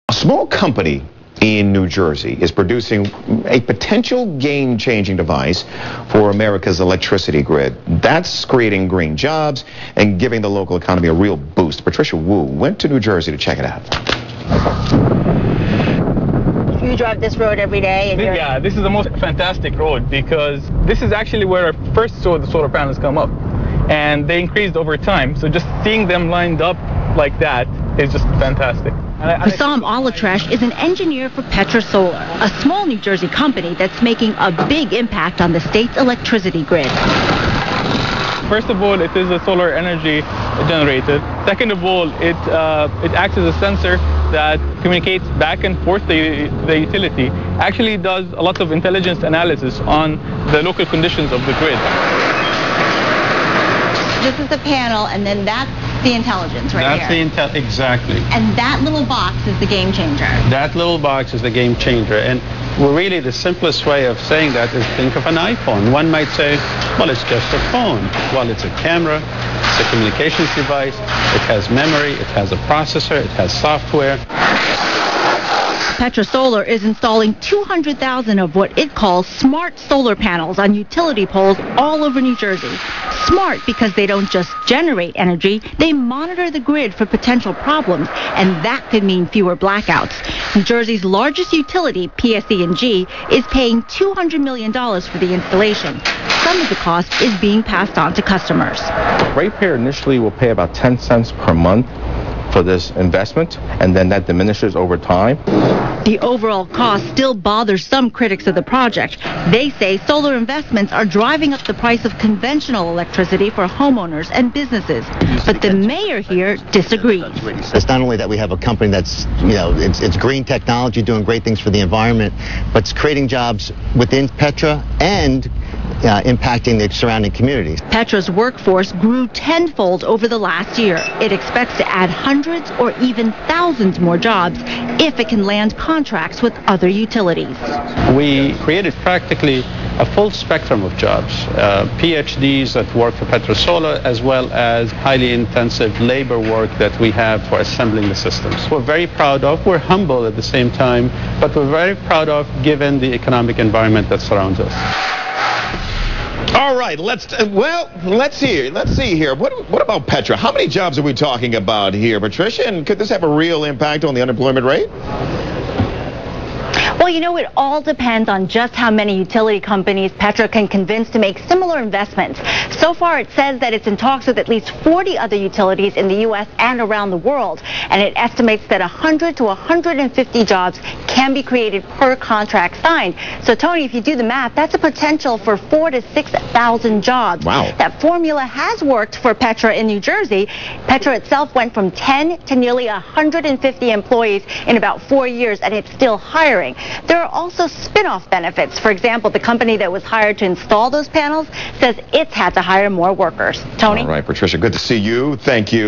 A small company in New Jersey is producing a potential game-changing device for America's electricity grid. That's creating green jobs and giving the local economy a real boost. Patricia Wu went to New Jersey to check it out. You drive this road every day? And yeah, this is the most fantastic road because this is actually where I first saw the solar panels come up. And they increased over time. So just seeing them lined up like that is just fantastic. Hussam Alatresh is an engineer for Petra Solar, a small New Jersey company that's making a big impact on the state's electricity grid. First of all, it is a solar energy generated. Second of all, it acts as a sensor that communicates back and forth the utility. Actually does a lot of intelligence analysis on the local conditions of the grid. This is the panel, and then that's the intelligence right here. That's the exactly. And that little box is the game changer. That little box is the game changer. And really the simplest way of saying that is think of an iPhone. One might say, well, it's just a phone. Well, it's a camera, it's a communications device, it has memory, it has a processor, it has software. Petra Solar is installing 200,000 of what it calls smart solar panels on utility poles all over New Jersey. Smart because they don't just generate energy, they monitor the grid for potential problems, and that could mean fewer blackouts. New Jersey's largest utility, PSE&G, is paying $200 million for the installation. Some of the cost is being passed on to customers. Ratepayer initially will pay about 10 cents per month for this investment, and then that diminishes over time. The overall cost still bothers some critics of the project. They say solar investments are driving up the price of conventional electricity for homeowners and businesses. But the mayor here disagrees. It's not only that we have a company that's, it's green technology doing great things for the environment, but it's creating jobs within Petra and impacting the surrounding communities. Petra's workforce grew tenfold over the last year. It expects to add hundreds or even thousands more jobs if it can land contracts with other utilities. We created practically a full spectrum of jobs, PhDs that work for Petra Solar, as well as highly intensive labor work that we have for assembling the systems. We're very proud of, we're humble at the same time, but we're very proud of given the economic environment that surrounds us. All right, let's see here. What about Petra? How many jobs are we talking about here, Patricia? And could this have a real impact on the unemployment rate? Well, it all depends on just how many utility companies Petra can convince to make similar investments. So far, it says that it's in talks with at least 40 other utilities in the U.S. and around the world, and it estimates that 100 to 150 jobs can be created per contract signed. So, Tony, if you do the math, that's a potential for 4,000 to 6,000 jobs. Wow. That formula has worked for Petra in New Jersey. Petra itself went from 10 to nearly 150 employees in about 4 years, and it's still hiring. There are also spin-off benefits. For example, the company that was hired to install those panels says it's had to hire more workers. Tony? All right, Patricia, good to see you. Thank you.